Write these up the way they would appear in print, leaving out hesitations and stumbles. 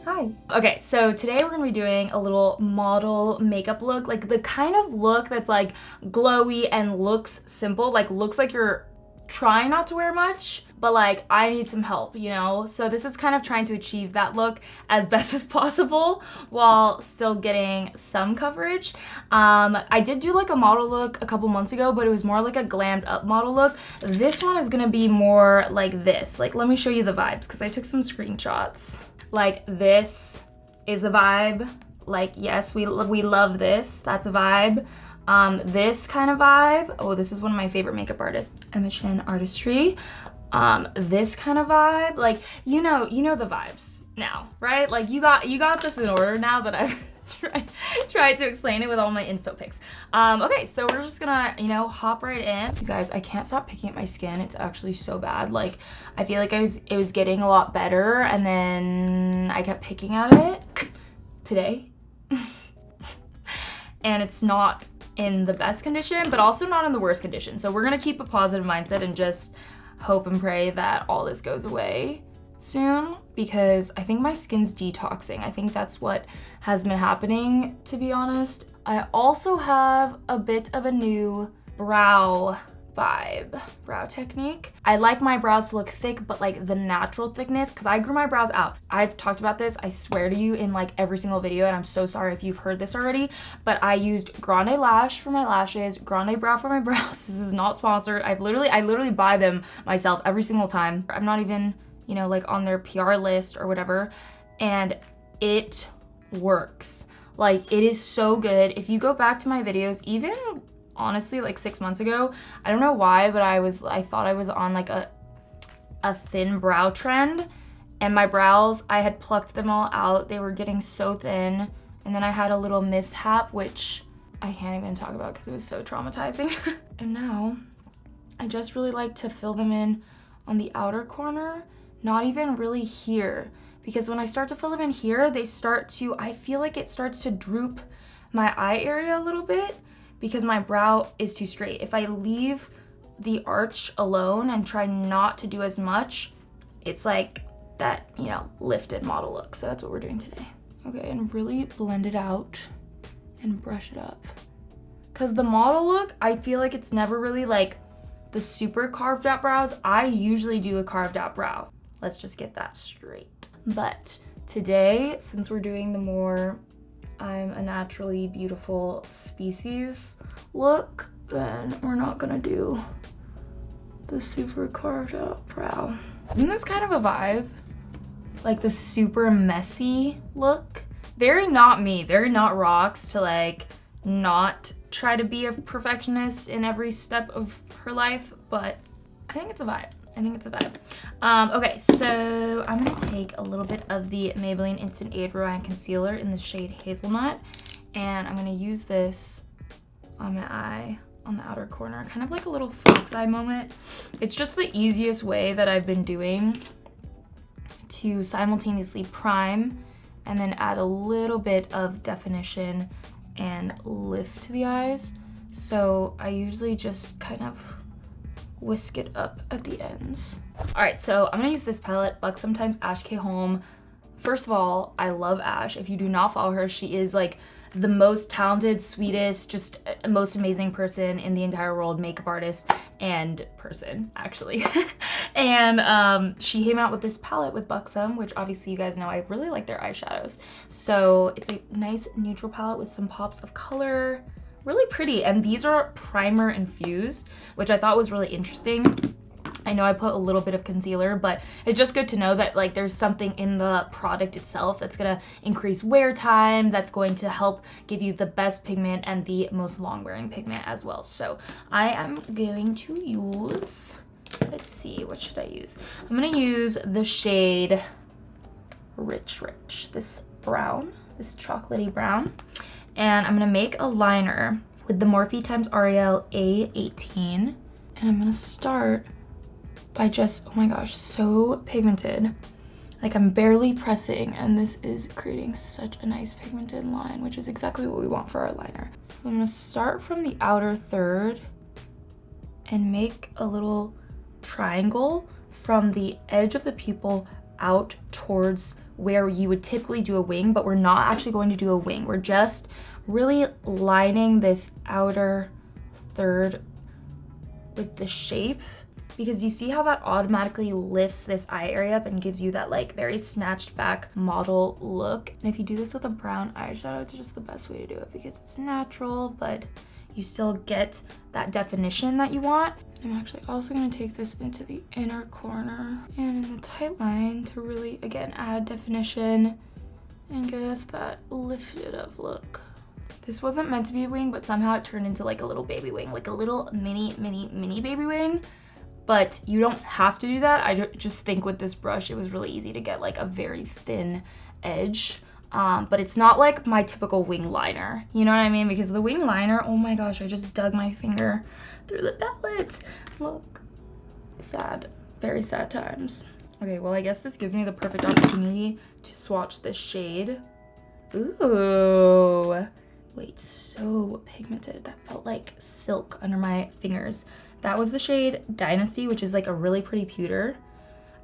Hi. Okay, so today we're gonna be doing a little model makeup look, like the kind of look that's like glowy and looks simple, like looks like you're trying not to wear much, but like I need some help, you know? So this is kind of trying to achieve that look as best as possible while still getting some coverage. I did do like a model look a couple months ago, but it was more like a glammed up model look. This one is gonna be more like this. Like, let me show you the vibes because I took some screenshots. Like, this is a vibe. Like, yes, we love this. That's a vibe. This kind of vibe. Oh, this is one of my favorite makeup artists, Imogen Artistry. This kind of vibe. Like, you know the vibes now, right? Like, you got this in order now that I've tried to explain it with all my inspo pics. Okay, so we're just gonna, hop right in. You guys, I can't stop picking at my skin. It's actually so bad. Like, I feel like it was getting a lot better, and then I kept picking at it today. And it's not in the best condition, but also not in the worst condition. So we're gonna keep a positive mindset and just hope and pray that all this goes away soon, because I think my skin's detoxing. I think that's what has been happening, to be honest. I also have a bit of a new brow vibe, brow technique. I like my brows to look thick, but like the natural thickness, because I grew my brows out. I've talked about this, I swear to you, in like every single video, and I'm so sorry if you've heard this already, but I used Grande Lash for my lashes, Grande Brow for my brows. This is not sponsored. I literally buy them myself every single time. I'm not even, like on their PR list or whatever, and it works. Like, it is so good. If you go back to my videos, even honestly like 6 months ago, I don't know why, but I thought I was on like a thin brow trend, and my brows, I had plucked them all out. They were getting so thin, and then I had a little mishap, which I can't even talk about because it was so traumatizing. And now I just really like to fill them in on the outer corner, not even really here, because when I start to fill them in here, I feel like it starts to droop my eye area a little bit because my brow is too straight. If I leave the arch alone and try not to do as much, it's like that, lifted model look. So that's what we're doing today. Okay, and really blend it out and brush it up. Because the model look, I feel like it's never really like the super carved out brows. I usually do a carved out brow. Let's just get that straight. But today, since we're doing the more I'm a naturally beautiful species look, then we're not gonna do the super carved out brow. Isn't this kind of a vibe? Like the super messy look? Very not me, very not Rox to like not try to be a perfectionist in every step of her life, but I think it's a vibe. Okay, so I'm gonna take a little bit of the Maybelline Instant Age Rewind Concealer in the shade Hazelnut, and I'm gonna use this on my eye, on the outer corner, kind of like a little fox eye moment. It's just the easiest way that I've been doing to simultaneously prime and then add a little bit of definition and lift to the eyes. So I usually just kind of whisk it up at the ends. All right, so I'm gonna use this palette, Buxom x Ash K. Holm. First of all, I love Ash. If you do not follow her, she is like the most talented, sweetest, just most amazing person in the entire world, makeup artist and person, actually. And she came out with this palette with Buxom, which obviously you guys know I really like their eyeshadows. So it's a nice neutral palette with some pops of color. Really pretty, and these are primer infused, which I thought was really interesting. I know I put a little bit of concealer, but it's just good to know that like there's something in the product itself that's gonna increase wear time, that's going to help give you the best pigment and the most long wearing pigment as well. So I am going to use, let's see, what should I use? I'm gonna use the shade Rich, this brown, this chocolatey brown. And I'm gonna make a liner with the Morphe x Ariel A18. And I'm gonna start by just, oh my gosh, so pigmented. Like I'm barely pressing, and this is creating such a nice pigmented line, which is exactly what we want for our liner. So I'm gonna start from the outer third and make a little triangle from the edge of the pupil out towards where you would typically do a wing, but we're not actually going to do a wing. We're just really lining this outer third with the shape, because you see how that automatically lifts this eye area up and gives you that like very snatched back model look. And if you do this with a brown eyeshadow, it's just the best way to do it because it's natural, but you still get that definition that you want. I'm actually also gonna take this into the inner corner and in the tight line to really, again, add definition and give us that lifted up look. This wasn't meant to be a wing, but somehow it turned into like a little baby wing, like a little mini baby wing. But you don't have to do that. I just think with this brush, it was really easy to get like a very thin edge. But it's not like my typical wing liner. You know what I mean? Because the wing liner, oh my gosh, I just dug my finger through the palette. Look, sad, very sad times. Okay, well, I guess this gives me the perfect opportunity to swatch this shade. Ooh, wait, so pigmented. That felt like silk under my fingers. That was the shade Dynasty, which is like a really pretty pewter.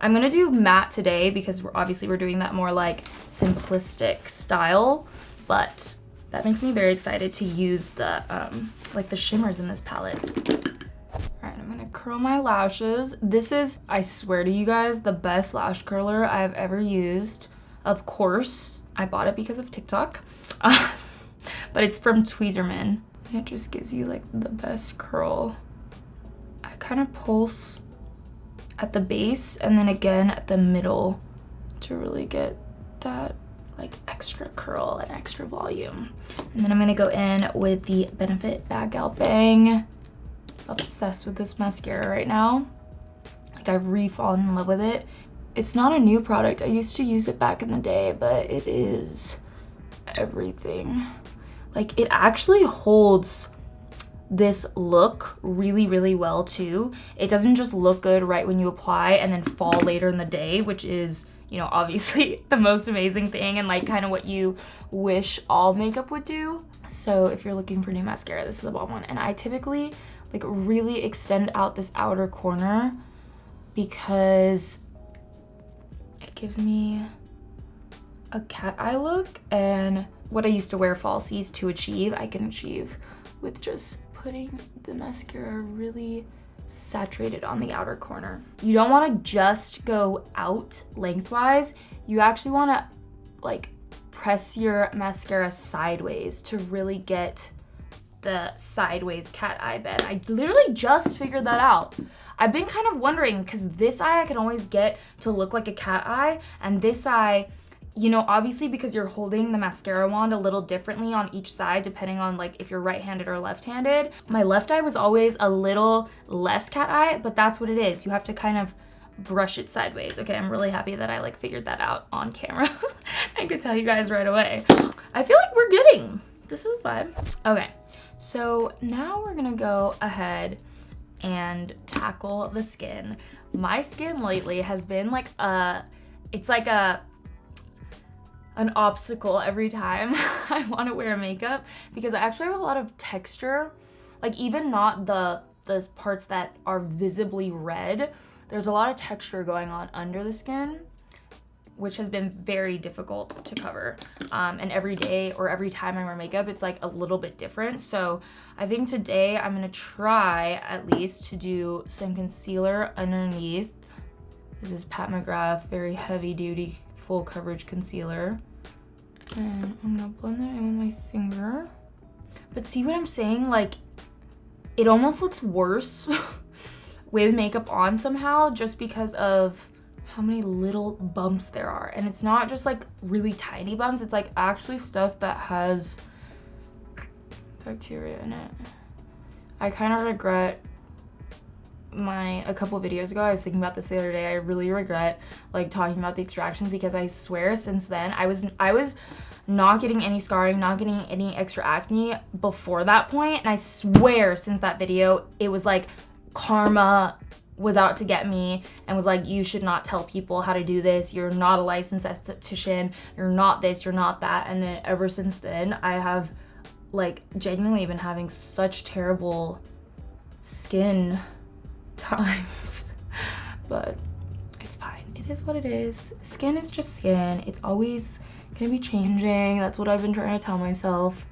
I'm gonna do matte today because we're doing that more like simplistic style, but that makes me very excited to use the like the shimmers in this palette. All right, I'm gonna curl my lashes. This is, I swear to you guys, the best lash curler I've ever used. Of course, I bought it because of TikTok, but it's from Tweezerman. And it just gives you like the best curl. I kind of pulse at the base and then again at the middle to really get that like extra curl and extra volume. And then I'm gonna go in with the Benefit Bad Gal Bang. Obsessed with this mascara right now. Like I've re-fallen in love with it. It's not a new product. I used to use it back in the day, but it is everything. Like it actually holds this look really, really well too. It doesn't just look good right when you apply and then fall later in the day, which is, you know, obviously the most amazing thing and like kind of what you wish all makeup would do. So if you're looking for new mascara, this is the bomb one. And I typically like really extend out this outer corner because it gives me a cat eye look, and what I used to wear falsies to achieve, I can achieve with just putting the mascara really saturated on the outer corner. You don't want to just go out lengthwise. You actually want to like press your mascara sideways to really get the sideways cat eye bend. I literally just figured that out. I've been kind of wondering because this eye I can always get to look like a cat eye, and this eye, you know, obviously because you're holding the mascara wand a little differently on each side depending on like if you're right-handed or left-handed. My left eye was always a little less cat eye, but that's what it is. You have to kind of brush it sideways. Okay, I'm really happy that I like figured that out on camera. I could tell you guys right away. I feel like we're getting, this is vibe. Okay, so now we're gonna go ahead and tackle the skin. My skin lately has been like it's like an obstacle every time I want to wear makeup because I actually have a lot of texture, like even not the parts that are visibly red. There's a lot of texture going on under the skin, which has been very difficult to cover. And every day or every time I wear makeup, it's like a little bit different. So I think today I'm gonna try at least to do some concealer underneath. This is Pat McGrath, very heavy duty, full coverage concealer. And I'm gonna blend that in with my finger. But see what I'm saying? Like, it almost looks worse with makeup on somehow just because of how many little bumps there are. And it's not just like really tiny bumps, it's like actually stuff that has bacteria in it. I kind of regret a couple videos ago, I was thinking about this the other day, I really regret like talking about the extractions because I swear since then I was not getting any scarring, not getting any extra acne before that point, and I swear since that video it was like karma was out to get me and was like, you should not tell people how to do this, you're not a licensed esthetician, you're not this, you're not that. And then ever since then I have like genuinely been having such terrible skin times, but it's fine, it is what it is. Skin is just skin. It's always gonna be changing. That's what I've been trying to tell myself,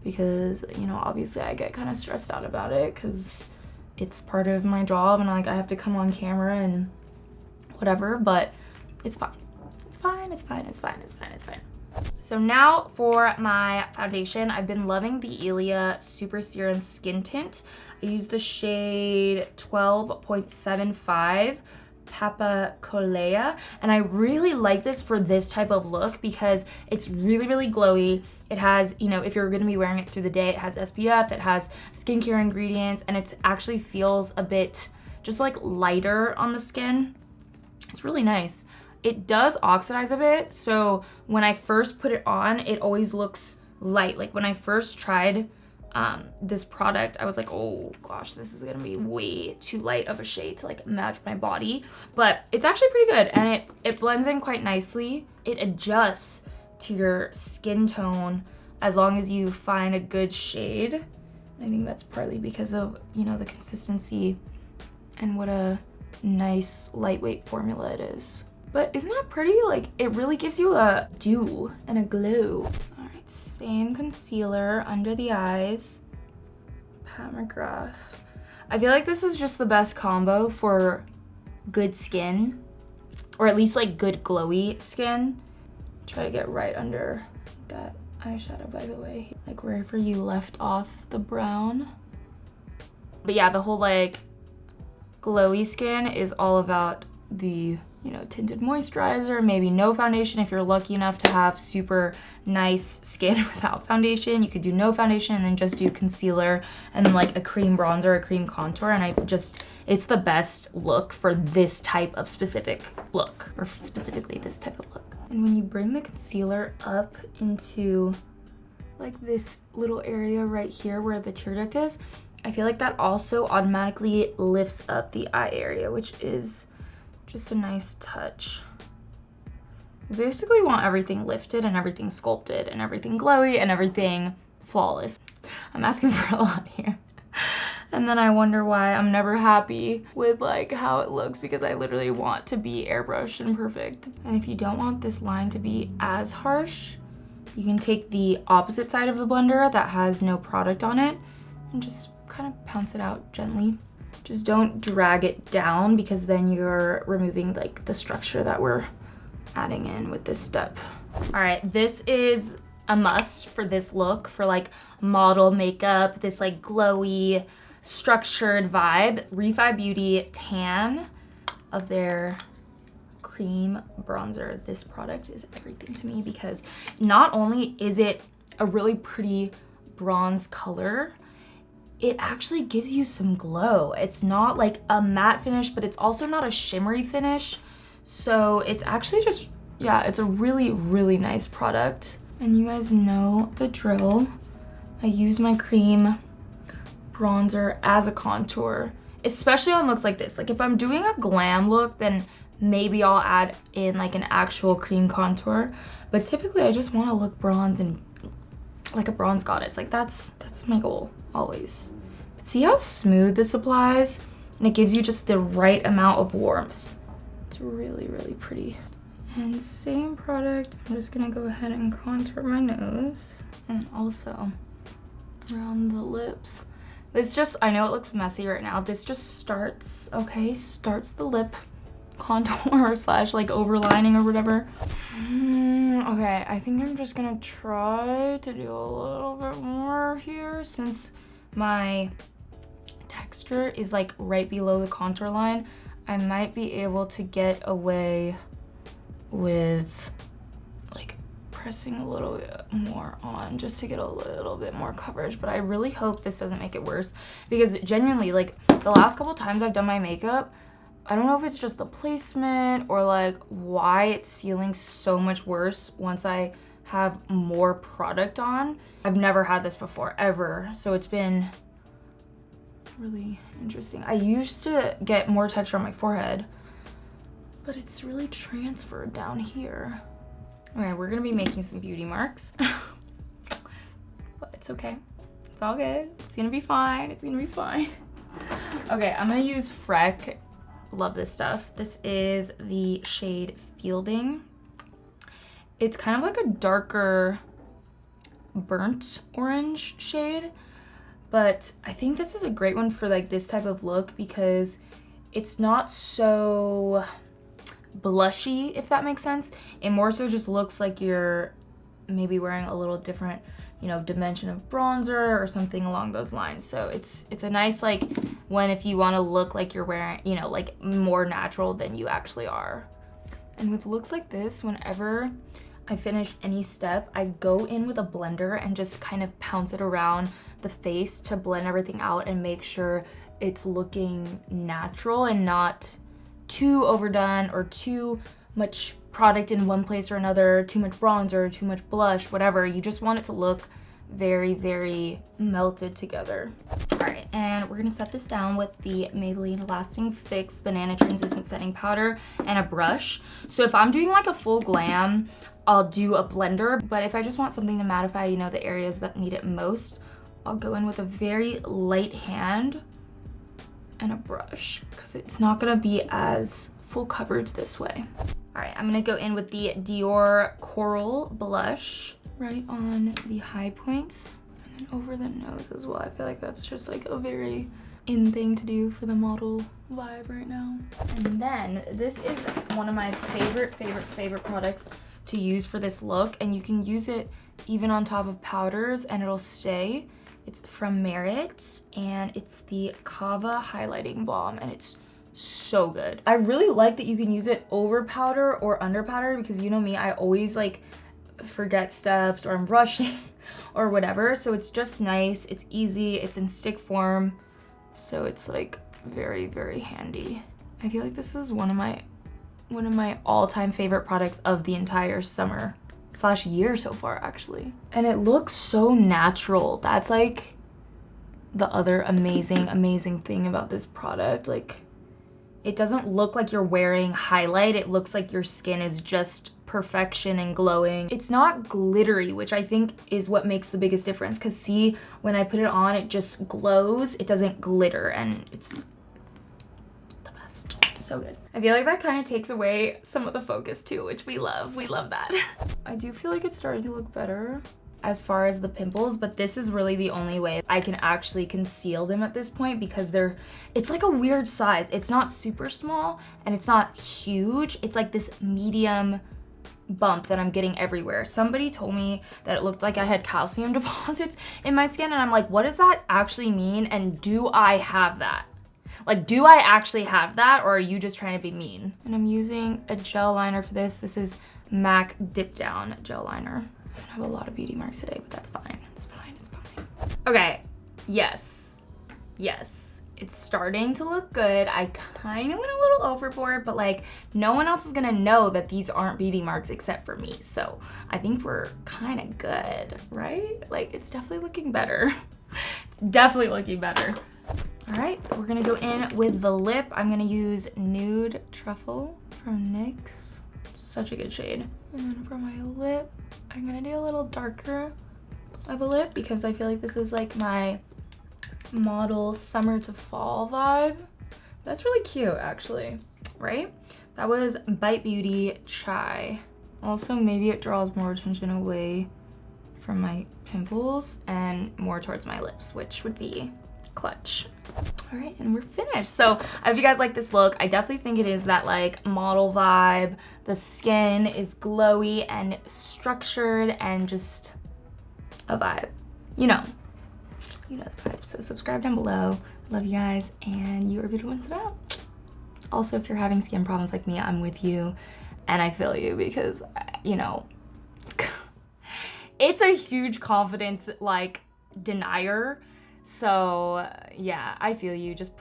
because, you know, obviously I get kind of stressed out about it because it's part of my job and like I have to come on camera and whatever, but it's fine. It's fine, it's fine, it's fine, it's fine, it's fine. So now for my foundation, I've been loving the Ilia Super Serum Skin Tint. I use the shade 12.75 Papa Colea, and I really like this for this type of look because it's really, really glowy. It has, you know, if you're gonna be wearing it through the day, it has SPF, it has skincare ingredients, and it actually feels a bit just like lighter on the skin. It's really nice. It does oxidize a bit, so when I first put it on, it always looks light. Like when I first tried this product, I was like, oh gosh, this is gonna be way too light of a shade to like match my body, but it's actually pretty good, and it blends in quite nicely. It adjusts to your skin tone as long as you find a good shade. I think that's partly because of, you know, the consistency and what a nice lightweight formula it is. But isn't that pretty? Like, it really gives you a dew and a glow. All right, same concealer under the eyes. Pat McGrath. I feel like this is just the best combo for good skin, or at least like good glowy skin. Try to get right under that eyeshadow, by the way, like wherever you left off the brown. But yeah, the whole like glowy skin is all about the, you know, tinted moisturizer, maybe no foundation. If you're lucky enough to have super nice skin without foundation, you could do no foundation and then just do concealer and then like a cream bronzer, a cream contour, and it's the best look for this type of specific look, or specifically this type of look. And when you bring the concealer up into like this little area right here where the tear duct is, I feel like that also automatically lifts up the eye area, which is just a nice touch. You basically want everything lifted and everything sculpted and everything glowy and everything flawless. I'm asking for a lot here. And then I wonder why I'm never happy with like how it looks, because I literally want to be airbrushed and perfect. And if you don't want this line to be as harsh, you can take the opposite side of the blender that has no product on it and just kind of pounce it out gently. Just don't drag it down, because then you're removing like the structure that we're adding in with this step. All right, this is a must for this look, for like model makeup, this like glowy, structured vibe. Refi Beauty Tan of their cream bronzer. This product is everything to me, because not only is it a really pretty bronze color, it actually gives you some glow. It's not like a matte finish, but it's also not a shimmery finish. So it's actually just, yeah, it's a really, really nice product. And you guys know the drill. I use my cream bronzer as a contour, especially on looks like this. Like if I'm doing a glam look, then maybe I'll add in like an actual cream contour. But typically I just want to look bronze and like a bronze goddess. Like that's my goal always. But see how smooth this applies? And it gives you just the right amount of warmth. It's really, really pretty. And same product, I'm just gonna go ahead and contour my nose and also around the lips. This just, I know it looks messy right now. This just starts, okay, starts the lip contour slash like overlining or whatever. Okay, I think I'm just gonna try to do a little bit more here, since my texture is like right below the contour line. I might be able to get away with like pressing a little bit more on just to get a little bit more coverage, but I really hope this doesn't make it worse, because genuinely, like the last couple times I've done my makeup, I don't know if it's just the placement or like why it's feeling so much worse once I have more product on. I've never had this before, ever, so it's been really interesting. I used to get more texture on my forehead, but it's really transferred down here. Okay, we're gonna be making some beauty marks, but it's okay. It's all good. It's gonna be fine. It's gonna be fine. Okay, I'm gonna use Freck love this stuff. This is the shade Fielding. It's kind of like a darker burnt orange shade, but I think this is a great one for like this type of look because it's not so blushy, if that makes sense. It more so just looks like you're maybe wearing a little different, you know, dimension of bronzer or something along those lines. So it's a nice, like, when if you want to look like you're wearing, you know, like more natural than you actually are. And with looks like this, whenever I finish any step, I go in with a blender and just kind of pounce it around the face to blend everything out and make sure it's looking natural and not too overdone or too much product in one place or another, too much bronzer, too much blush, whatever. You just want it to look very, very melted together. All right, and we're gonna set this down with the Maybelline Lasting Fix Banana Translucent Setting Powder and a brush. So if I'm doing like a full glam, I'll do a blender, but if I just want something to mattify, you know, the areas that need it most, I'll go in with a very light hand and a brush because it's not gonna be as full coverage this way. All right, I'm gonna go in with the Dior Coral Blush right on the high points and then over the nose as well. I feel like that's just like a very in thing to do for the model vibe right now. And then this is one of my favorite products to use for this look, and you can use it even on top of powders and it'll stay. It's from Merit and it's the Kava Highlighting Balm and it's so good. I really like that you can use it over powder or under powder because you know me, I always like forget steps or I'm rushing or whatever. So it's just nice, it's easy, it's in stick form. So it's like very, very handy. I feel like this is one of my all-time favorite products of the entire summer / year so far actually. And it looks so natural. That's like the other amazing thing about this product. Like, it doesn't look like you're wearing highlight. It looks like your skin is just perfection and glowing. It's not glittery, which I think is what makes the biggest difference. Cause see, when I put it on, it just glows. It doesn't glitter and it's the best. So good. I feel like that kind of takes away some of the focus too, which we love. We love that. I do feel like it's starting to look better as far as the pimples, but this is really the only way I can actually conceal them at this point because it's like a weird size. It's not super small and it's not huge. It's like this medium bump that I'm getting everywhere. Somebody told me that it looked like I had calcium deposits in my skin and I'm like, what does that actually mean? And do I have that? Like, do I actually have that or are you just trying to be mean? And I'm using a gel liner for this. This is MAC Dip Down gel liner. I have a lot of beauty marks today, but that's fine. It's fine, it's fine. Okay, yes, it's starting to look good. I kind of went a little overboard, but like no one else is gonna know that these aren't beauty marks except for me. So I think we're kind of good, right? Like it's definitely looking better. It's definitely looking better. All right, we're gonna go in with the lip. I'm gonna use Nude Truffle from NYX. Such a good shade. And then for my lip, I'm gonna do a little darker of a lip because I feel like this is like my model summer to fall vibe. That's really cute actually, right? That was Bite Beauty Chai. Also, maybe it draws more attention away from my pimples and more towards my lips, which would be clutch. All right, and we're finished. So I hope you guys like this look. I definitely think it is that like model vibe. The skin is glowy and structured and just a vibe. You know the vibe. So subscribe down below. Love you guys and you are beautiful inside out. Also, if you're having skin problems like me, I'm with you and I feel you because, you know, it's a huge confidence like denier. So yeah, I feel you. Just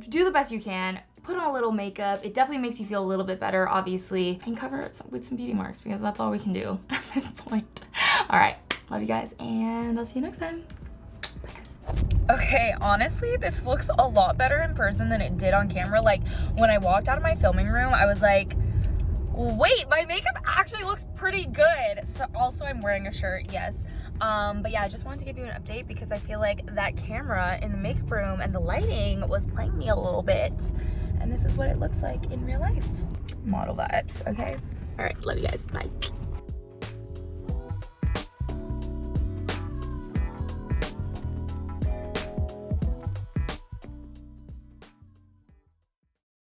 do the best you can. Put on a little makeup. It definitely makes you feel a little bit better, obviously, and cover it with some beauty marks because that's all we can do at this point. All right, love you guys, and I'll see you next time. Bye, guys. Okay, honestly, this looks a lot better in person than it did on camera. Like when I walked out of my filming room, I was like, wait, my makeup actually looks pretty good. So also I'm wearing a shirt, yes. But yeah, I just wanted to give you an update because I feel like that camera in the makeup room and the lighting was playing me a little bit. And this is what it looks like in real life. Model vibes, okay? All right, love you guys, bye.